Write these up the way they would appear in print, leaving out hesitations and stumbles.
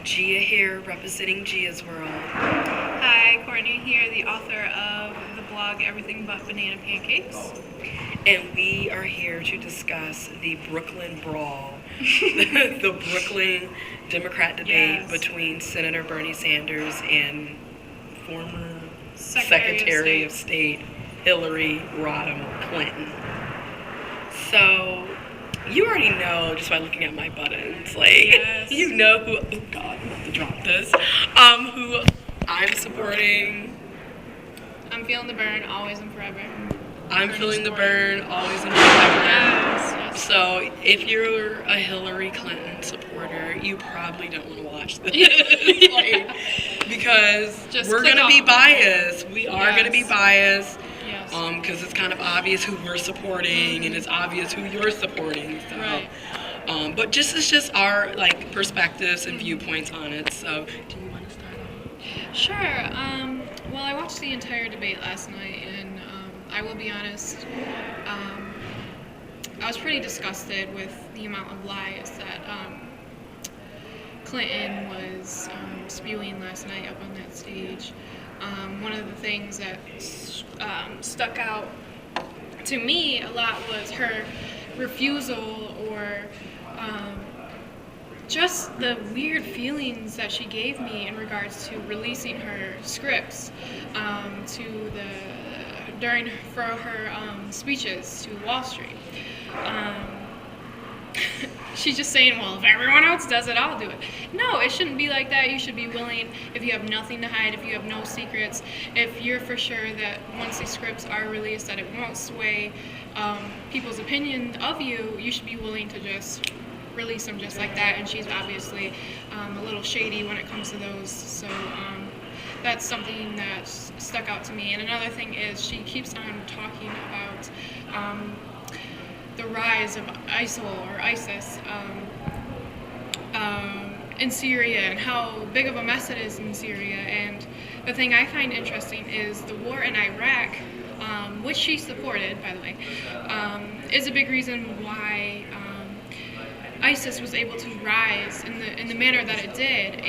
Gia here, representing Gia's World. Hi, Courtney here, the author of the blog Everything But Banana Pancakes. And we are here to discuss the Brooklyn Brawl, the Brooklyn Democrat debate between Senator Bernie Sanders and former Secretary of State Hillary Rodham Clinton. So, you already know just by looking at my buttons, you know who, oh God, I'm about to drop this, who I'm supporting. I'm feeling the burn, always and forever. I'm feeling the burn, always and forever. Yes. So, if you're a Hillary Clinton supporter, you probably don't want to watch this, because Just we're going to be biased. We are going to be biased. Because it's kind of obvious who we're supporting, and it's obvious who you're supporting. So, right. But it's just our perspectives and viewpoints on it. So, do you want to start off? Sure. Well, I watched the entire debate last night, and I will be honest, I was pretty disgusted with the amount of lies that Clinton was spewing last night up on that stage. One of the things that stuck out to me a lot was her refusal, or just the weird feelings that she gave me in regards to releasing her scripts for her speeches to Wall Street. She's just saying, well, if everyone else does it, I'll do it. No, it shouldn't be like that. You should be willing, if you have nothing to hide, if you have no secrets, if you're for sure that once these scripts are released that it won't sway people's opinion of you, you should be willing to just release them just like that. And she's obviously a little shady when it comes to those. So that's something that stuck out to me. And another thing is she keeps on talking about the rise of ISIL or ISIS in Syria, and how big of a mess it is in Syria. And the thing I find interesting is the war in Iraq, which she supported, by the way, is a big reason why ISIS was able to rise in the manner that it did.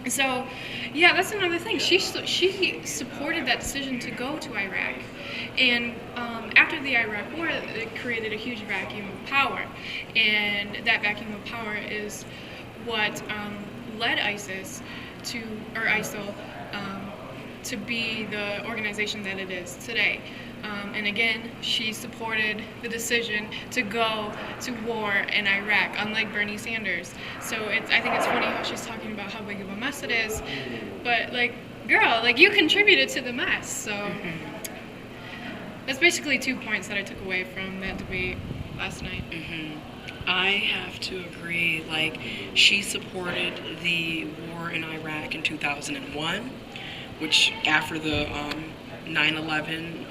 So, yeah, that's another thing. She supported that decision to go to Iraq. And after the Iraq War, it created a huge vacuum of power. And that vacuum of power is what led ISIL to be the organization that it is today. And again, she supported the decision to go to war in Iraq, unlike Bernie Sanders. So I think it's funny how she's talking about how big of a mess it is. But, girl, you contributed to the mess. So that's basically 2 points that I took away from that debate last night. I have to agree. She supported the war in Iraq in 2001, which after the 9/11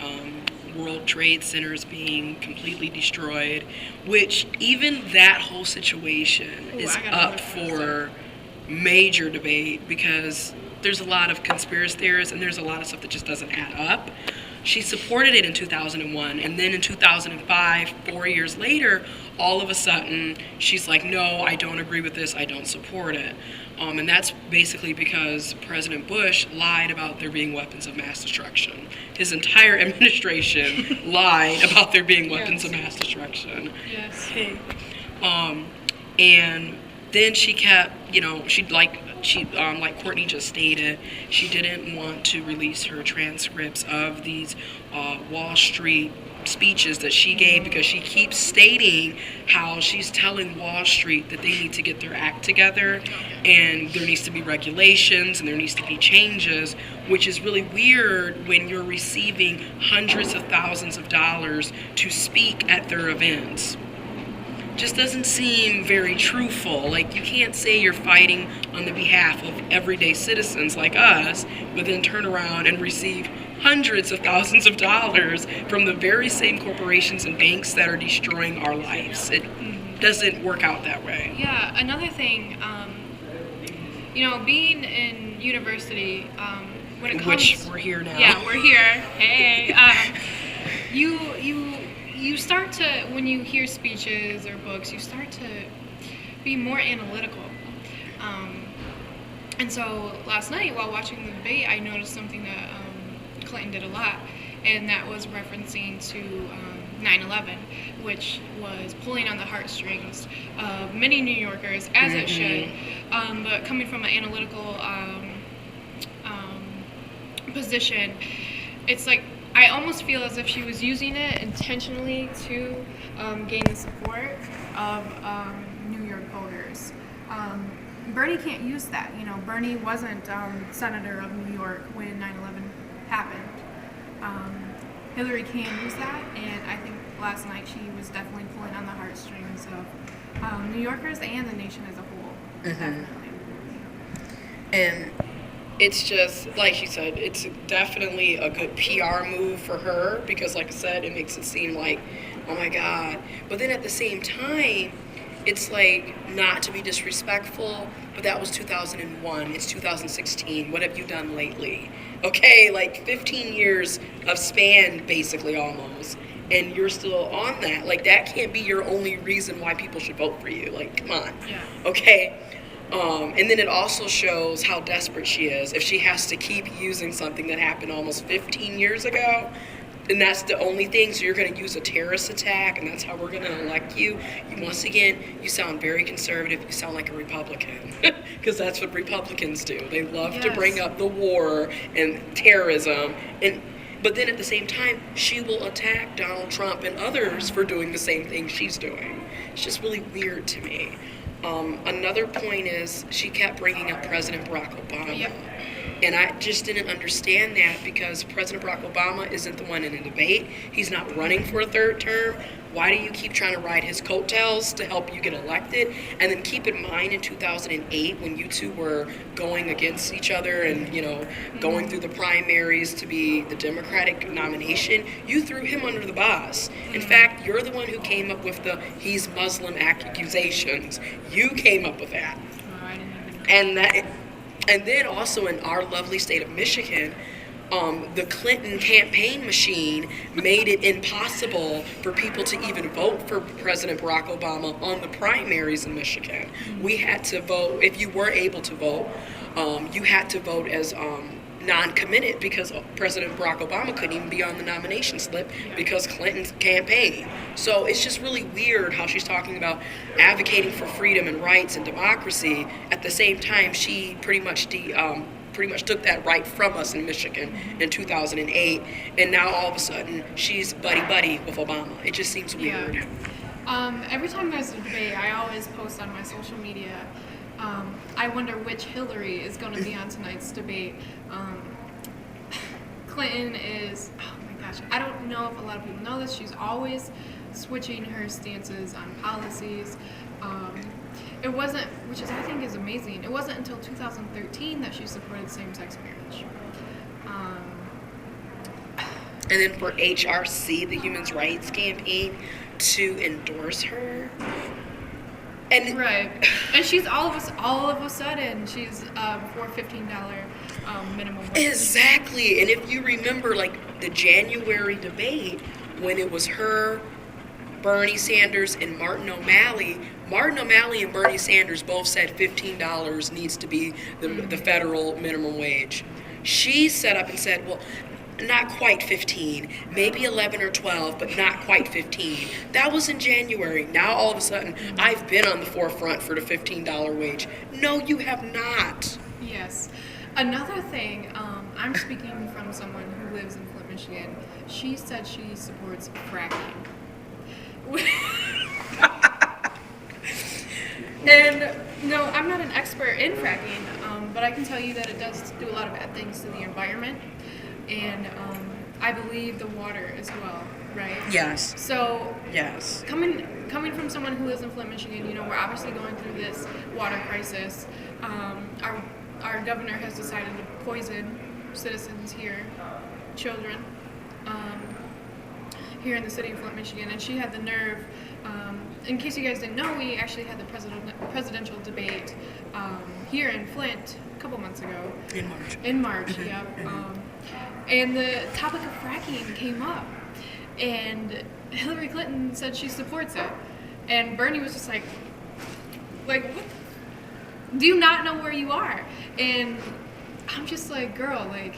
World Trade Centers being completely destroyed, which even that whole situation is up for major debate, because there's a lot of conspiracy theories and there's a lot of stuff that just doesn't add up. She supported it in 2001, and then in 2005, 4 years later, all of a sudden, she's like, no, I don't agree with this, I don't support it. And that's basically because President Bush lied about there being weapons of mass destruction. His entire administration lied about there being weapons of mass destruction. Yes. And then she kept, like Courtney just stated, she didn't want to release her transcripts of these Wall Street speeches that she gave, because she keeps stating how she's telling Wall Street that they need to get their act together, and there needs to be regulations and there needs to be changes, which is really weird when you're receiving hundreds of thousands of dollars to speak at their events. Just doesn't seem very truthful. You can't say you're fighting on the behalf of everyday citizens like us, but then turn around and receive hundreds of thousands of dollars from the very same corporations and banks that are destroying our lives. It doesn't work out that way. Yeah, another thing, being in university, when it comes... Which we're here now. Yeah, we're here. Hey. You start to, when you hear speeches or books, you start to be more analytical. And so last night while watching the debate, I noticed something that Clinton did a lot, and that was referencing to 9/11, which was pulling on the heartstrings of many New Yorkers, as it should. But coming from an analytical position, it's like I almost feel as if she was using it intentionally to gain the support of New York voters. Bernie can't use that. You know, Bernie wasn't senator of New York when 9/11 happened. Hillary can use that, and I think last night she was definitely pulling on the heartstrings of New Yorkers and the nation as a whole. Definitely. And it's just, like she said, it's definitely a good PR move for her because, like I said, it makes it seem like, oh my God. But then at the same time, it's like, not to be disrespectful, but that was 2001. It's 2016. What have you done lately? Okay, like 15 years of span, basically, almost. And you're still on that. Like, that can't be your only reason why people should vote for you. Like, come on. Yeah. Okay? And then it also shows how desperate she is. If she has to keep using something that happened almost 15 years ago, and that's the only thing, so you're going to use a terrorist attack, and that's how we're going to elect you. Once again, you sound very conservative. You sound like a Republican, because that's what Republicans do. They love to bring up the war and terrorism, but then at the same time, she will attack Donald Trump and others for doing the same thing she's doing. It's just really weird to me. Another point is she kept bringing up President Barack Obama. Yep. And I just didn't understand that because President Barack Obama isn't the one in a debate. He's not running for a third term. Why do you keep trying to ride his coattails to help you get elected? And then keep in mind in 2008 when you two were going against each other and, you know, going through the primaries to be the Democratic nomination, you threw him under the bus. In fact, you're the one who came up with the he's Muslim accusations. You came up with that. Oh, I didn't know. And then also in our lovely state of Michigan, the Clinton campaign machine made it impossible for people to even vote for President Barack Obama on the primaries in Michigan. We had to vote, if you were able to vote, you had to vote as non-committed because President Barack Obama couldn't even be on the nomination slip because Clinton's campaign. So it's just really weird how she's talking about advocating for freedom and rights and democracy. At the same time, she pretty much took that right from us in Michigan in 2008, and now all of a sudden she's buddy-buddy with Obama. It just seems weird. Yeah. Every time there's a debate, I always post on my social media, I wonder which Hillary is going to be on tonight's debate. Clinton is, oh my gosh, I don't know if a lot of people know this, she's always switching her stances on policies. It wasn't, which is I think is amazing, it wasn't until 2013 that she supported same-sex marriage. And then for HRC, the Human Rights Campaign, to endorse her. And right, and she's all of a sudden she's for $15 minimum wage. Exactly, and if you remember, like the January debate when it was her, Bernie Sanders, and Martin O'Malley and Bernie Sanders both said $15 needs to be the federal minimum wage. She set up and said, well, not quite 15, maybe 11 or 12, but not quite 15. That was in January. Now all of a sudden, I've been on the forefront for the $15 wage. No, you have not. Yes. Another thing, I'm speaking from someone who lives in Flint, Michigan. She said she supports fracking. And no, I'm not an expert in fracking, but I can tell you that it does do a lot of bad things to the environment. And I believe the water as well, right? Yes. So yes, coming from someone who lives in Flint, Michigan, you know, we're obviously going through this water crisis. Our governor has decided to poison citizens here, children, here in the city of Flint, Michigan, and she had the nerve. In case you guys didn't know, we actually had the presidential debate here in Flint a couple months ago. In March, yeah. And the topic of fracking came up, and Hillary Clinton said she supports it, and Bernie was just like, Like, what? Do you not know where you are? And I'm just like, girl, like,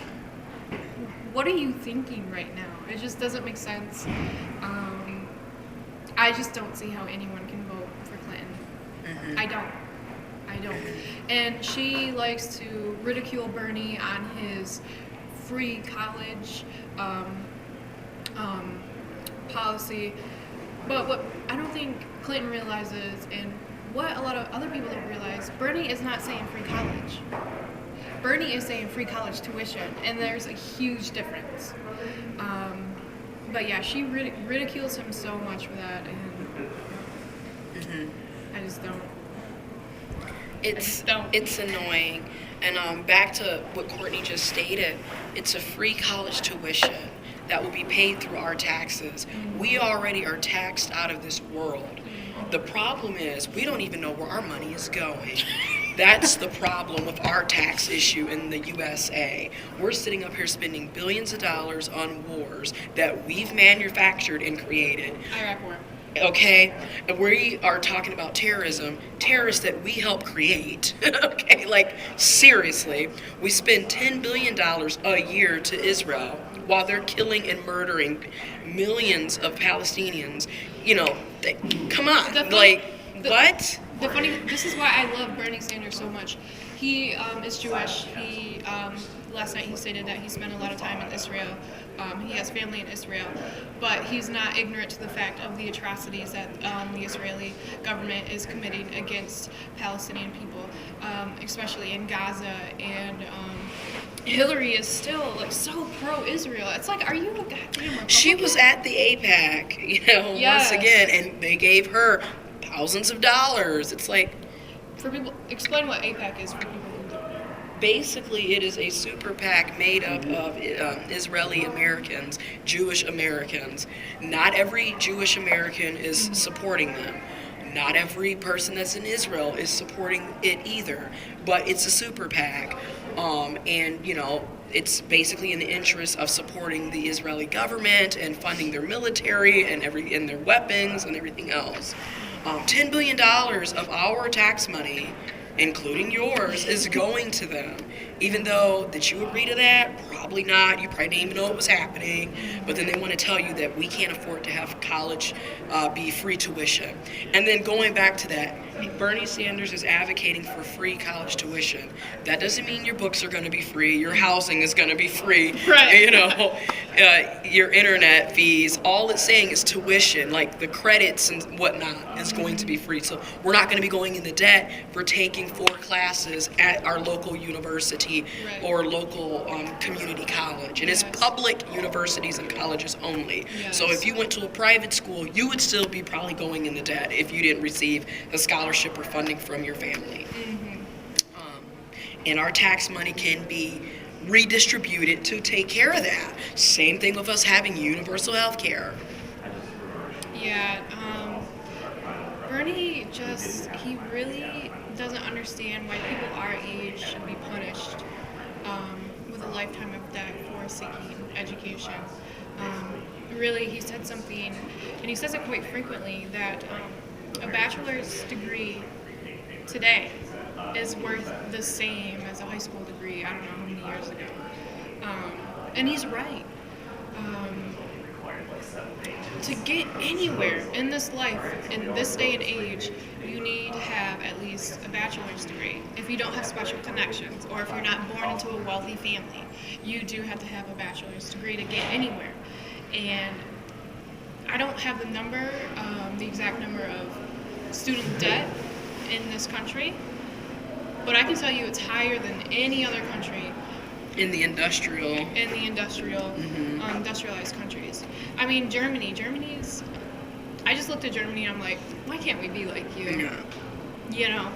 what are you thinking right now? It just doesn't make sense. I just don't see how anyone can vote for Clinton. I don't. And she likes to ridicule Bernie on his free college policy. But what I don't think Clinton realizes, and what a lot of other people don't realize, Bernie is not saying free college. Bernie is saying free college tuition, and there's a huge difference. But yeah, she ridicules him so much for that, and I just don't. It's annoying. And back to what Courtney just stated, it's a free college tuition that will be paid through our taxes. We already are taxed out of this world. The problem is we don't even know where our money is going. That's the problem with our tax issue in the USA. We're sitting up here spending billions of dollars on wars that we've manufactured and created. Iraq War. Okay, and we are talking about terrorists that we help create. Okay, like seriously, we spend $10 billion a year to Israel while they're killing and murdering millions of Palestinians. You know, come on, what? This is why I love Bernie Sanders so much. He is Jewish. He last night he stated that he spent a lot of time in Israel. He has family in Israel, but he's not ignorant to the fact of the atrocities that the Israeli government is committing against Palestinian people, especially in Gaza. And Hillary is still like so pro-Israel. It's like, are you a goddamn Republican? She was at the APAC, Yes. once again, and they gave her thousands of dollars. It's like, for people, explain what APAC is for people who don't. basically, it is a super PAC made up of Israeli Americans, Jewish Americans. Not every Jewish American is supporting them. Not every person that's in Israel is supporting it either. But it's a super PAC. And, it's basically in the interest of supporting the Israeli government and funding their military and their weapons and everything else. $10 billion of our tax money, including yours, is going to them. Even though that you agree to that, probably not. You probably didn't even know it was happening. But then they want to tell you that we can't afford to have college be free tuition. And then going back to that, Bernie Sanders is advocating for free college tuition. That doesn't mean your books are going to be free, your housing is going to be free, right? Your internet fees. All it's saying is tuition, like the credits and whatnot, is going to be free. So we're not going to be going into debt for taking 4 classes at our local university or local community college. And it's public universities and colleges only. So if you went to a private school, you would still be probably going into debt if you didn't receive a scholarship or funding from your family. And our tax money can be redistributed to take care of that. Same thing with us having universal health care. Yeah, Bernie he really doesn't understand why people our age should be punished with a lifetime of debt for seeking education. Really, he said something, and he says it quite frequently, that a bachelor's degree today is worth the same as a high school degree, I don't know how many years ago. And he's right. To get anywhere in this life, in this day and age, you need to have at least a bachelor's degree. If you don't have special connections, or if you're not born into a wealthy family, you do have to have a bachelor's degree to get anywhere. And I don't have the exact number of student debt in this country, but I can tell you it's higher than any other country in the industrialized countries. I mean, Germany's, I just looked at Germany and I'm like, why can't we be like you? Yeah.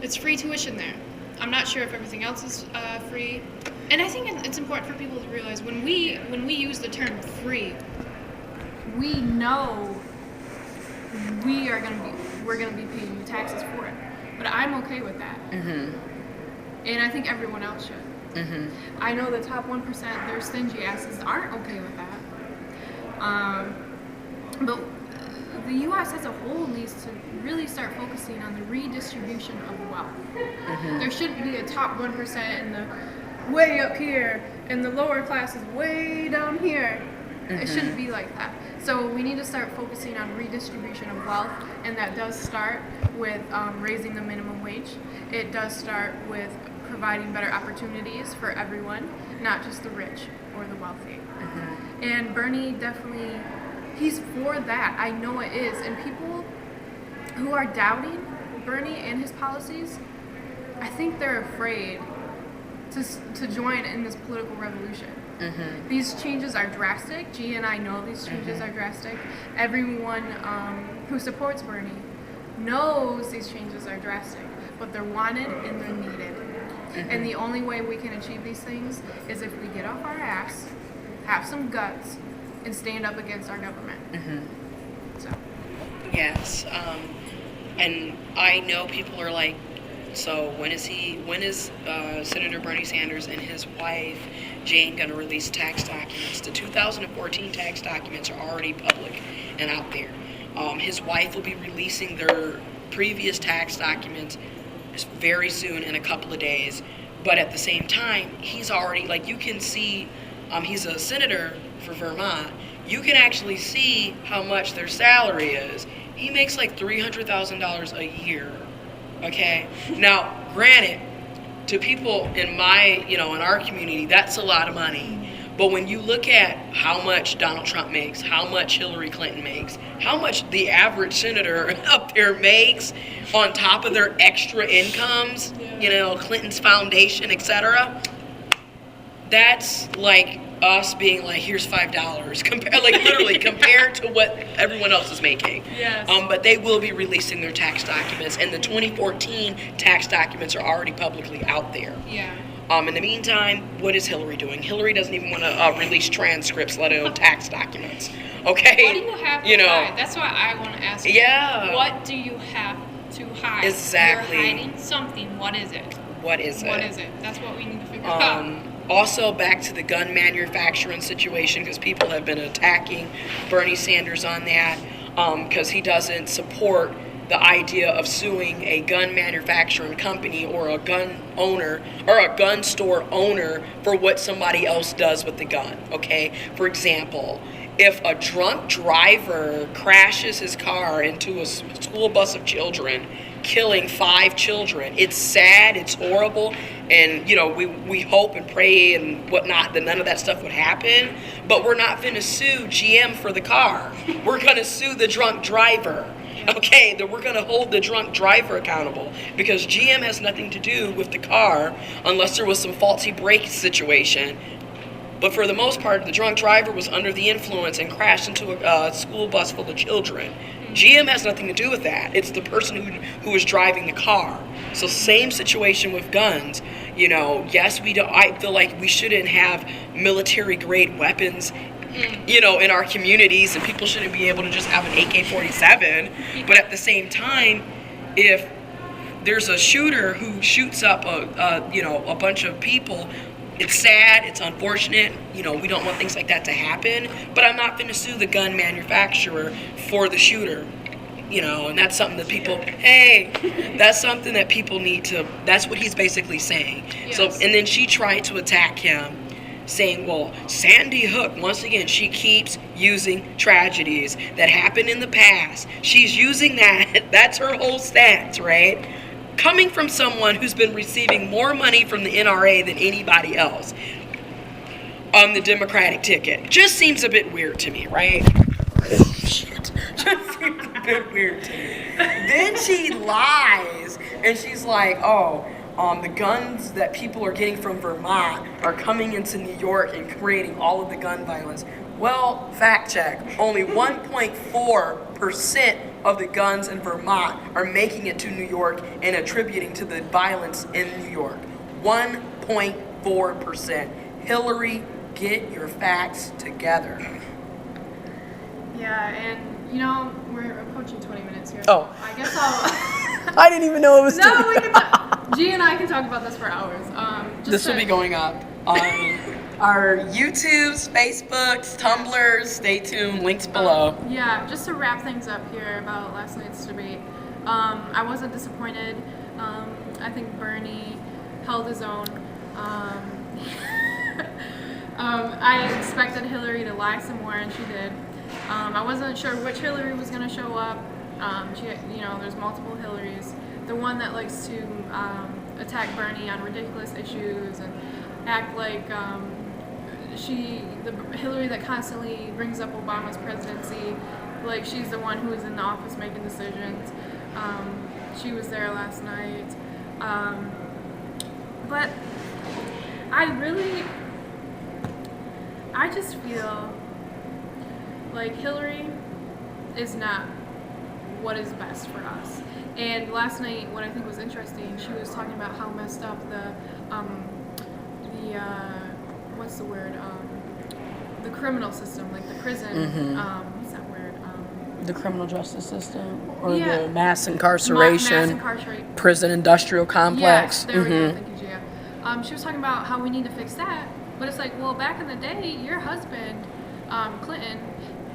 It's free tuition there. I'm not sure if everything else is free. And I think it's important for people to realize when we use the term free, we know we're gonna be paying you taxes for it. But I'm okay with that. And I think everyone else should. I know the top 1%, their stingy asses aren't okay with that. But the U.S. as a whole needs to really start focusing on the redistribution of wealth. There shouldn't be a top 1% and the way up here and the lower class is way down here. It shouldn't be like that. So we need to start focusing on redistribution of wealth, and that does start with raising the minimum wage. It does start with providing better opportunities for everyone, not just the rich or the wealthy. And Bernie definitely, he's for that. I know it is. And people who are doubting Bernie and his policies, I think they're afraid to join in this political revolution. These changes are drastic. G and I know these changes are drastic. Everyone who supports Bernie knows these changes are drastic, but they're wanted and they're needed. And the only way we can achieve these things is if we get off our ass, have some guts, and stand up against our government. So. Yes, and I know people are like, so when is Senator Bernie Sanders and his wife Jane going to release tax documents? The 2014 tax documents are already public and out there. His wife will be releasing their previous tax documents very soon, in a couple of days. But at the same time, he's already, like, you can see, he's a senator for Vermont. You can actually see how much their salary is. He makes like $300,000 a year. Okay. Now, granted, to people in in our community, that's a lot of money. But when you look at how much Donald Trump makes, how much Hillary Clinton makes, how much the average senator up there makes on top of their extra incomes, Clinton's foundation, etc., that's like us being like, here's $5, literally compared to what everyone else is making. Yes. But they will be releasing their tax documents, and the 2014 tax documents are already publicly out there. Yeah. In the meantime, what is Hillary doing? Hillary doesn't even want to release transcripts, let alone tax documents. Okay? What do you have to hide? That's why I want to ask you. Yeah. What do you have to hide? Exactly. You're hiding something. What is it? What is it? What is it? That's what we need to figure out. Also, back to the gun manufacturing situation, because people have been attacking Bernie Sanders on that, because he doesn't support the idea of suing a gun manufacturing company or a gun owner or a gun store owner for what somebody else does with the gun. Okay, for example, if a drunk driver crashes his car into a school bus of children, killing 5 children, it's sad, it's horrible, and we hope and pray and whatnot that none of that stuff would happen. But we're not going to sue GM for the car. We're going to sue the drunk driver. Okay, that we're going to hold the drunk driver accountable, because GM has nothing to do with the car unless there was some faulty brake situation. But for the most part, the drunk driver was under the influence and crashed into a school bus full of children. GM has nothing to do with that. It's the person who was driving the car. So same situation with guns. Yes, we don't. I feel like we shouldn't have military-grade weapons in our communities, and people shouldn't be able to just have an AK-47. But at the same time, if there's a shooter who shoots up a bunch of people, it's sad, it's unfortunate, we don't want things like that to happen, but I'm not going to sue the gun manufacturer for the shooter. And that's something that that's something that people need to, that's what he's basically saying. Yes. So, and then she tried to attack him, saying, well, Sandy Hook, once again, she keeps using tragedies that happened in the past. She's using that. That's her whole stance, right? Coming from someone who's been receiving more money from the NRA than anybody else on the Democratic ticket. Just seems a bit weird to me, right? Shit. Just seems a bit weird to me. Then she lies, and she's like, the guns that people are getting from Vermont are coming into New York and creating all of the gun violence. Well, fact check. Only 1.4% of the guns in Vermont are making it to New York and attributing to the violence in New York. 1.4%. Hillary, get your facts together. Yeah, and we're approaching 20 minutes here. Oh. I guess I'll. I didn't even know it was. No, we can. G and I can talk about this for hours. This will be going up on our YouTubes, Facebooks, Tumblrs. Stay tuned. Links below. Yeah, just to wrap things up here about last night's debate. I wasn't disappointed. I think Bernie held his own. I expected Hillary to lie some more, and she did. I wasn't sure which Hillary was going to show up. There's multiple Hillarys. The one that likes to attack Bernie on ridiculous issues and act like the Hillary that constantly brings up Obama's presidency, like she's the one who is in the office making decisions. She was there last night. But I just feel like Hillary is not what is best for us. And last night, what I think was interesting, she was talking about how messed up what's the word? The criminal system, like the prison. What's that word? The criminal justice system, or Yeah. the mass incarceration, prison industrial complex. Yes, there we go. Thank you, Gia. She was talking about how we need to fix that, but it's like, well, back in the day, your husband, Clinton,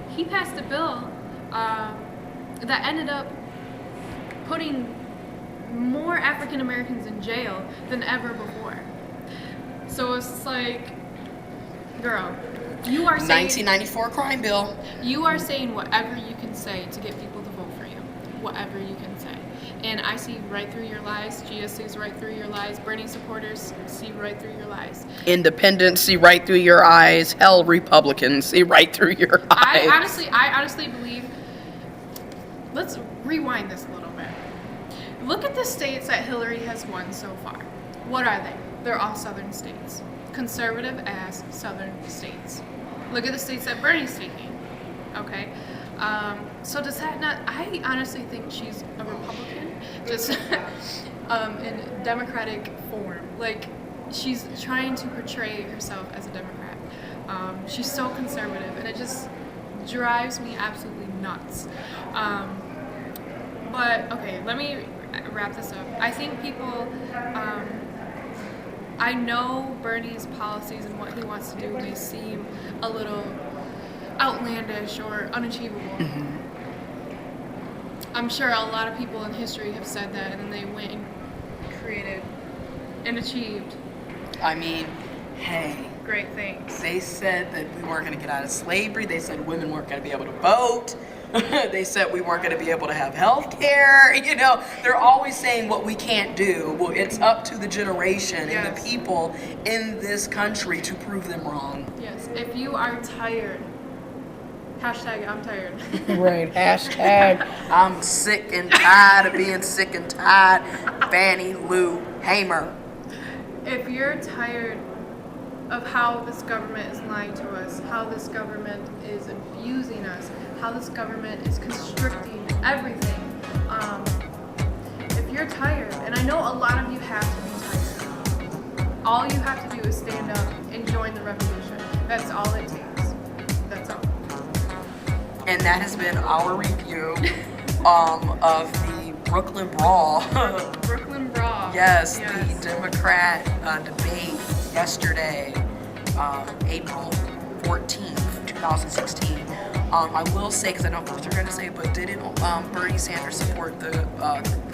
he passed a bill that ended up putting more African Americans in jail than ever before. So it's like, girl, you are saying 1994 crime bill. You are saying whatever you can say to get people to vote for you. Whatever you can say. And I see right through your lies. Gia sees right through your lies. Bernie supporters see right through your lies. Independents see right through your eyes. Hell, Republicans see right through your eyes. I honestly believe. Let's rewind this a little bit. Look at the states that Hillary has won so far. What are they? They're all southern states. Conservative ass southern states. Look at the states that Bernie's taking. Okay? So does that not... I honestly think she's a Republican. Just in Democratic form. Like, she's trying to portray herself as a Democrat. She's so conservative, and it just drives me absolutely nuts. But, okay, let me wrap this up. I think people... I know Bernie's policies and what he wants to do may seem a little outlandish or unachievable. Mm-hmm. I'm sure a lot of people in history have said that, and then they went and created and achieved. I mean, hey. Great things. They said that we weren't going to get out of slavery. They said women weren't going to be able to vote. They said we weren't going to be able to have health care. They're always saying what we can't do. Well, it's up to the generation and the people in this country to prove them wrong. Yes. If you are tired, hashtag I'm tired. Right. Hashtag I'm sick and tired of being sick and tired. Fannie Lou Hamer. If you're tired of how this government is lying to us, how this government is abusing us, how this government is constricting everything. If you're tired, and I know a lot of you have to be tired, all you have to do is stand up and join the revolution. That's all it takes. That's all. And that has been our review of the Brooklyn Brawl. Brooklyn Brawl. Yes, the Democrat debate yesterday, April 14th, 2016. I will say, because I know what you're going to say, but didn't Bernie Sanders support the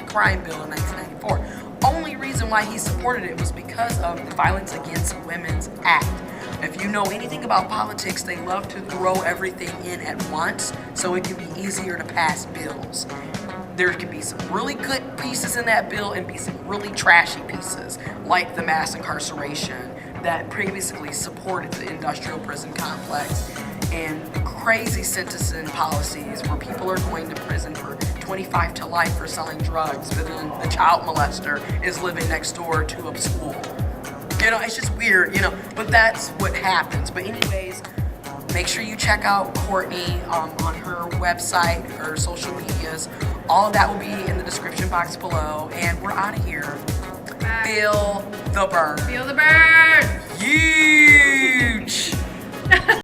crime bill in 1994? Only reason why he supported it was because of the Violence Against Women's Act. If you know anything about politics, they love to throw everything in at once so it can be easier to pass bills. There can be some really good pieces in that bill and be some really trashy pieces, like the mass incarceration that previously supported the industrial prison complex, and crazy sentencing policies where people are going to prison for 25 to life for selling drugs, but then the child molester is living next door to a school. It's just weird, but that's what happens. But anyways, make sure you check out Courtney on her website, her social medias. All of that will be in the description box below. And we're out of here. Bye. Feel the burn. Feel the burn! Yeah!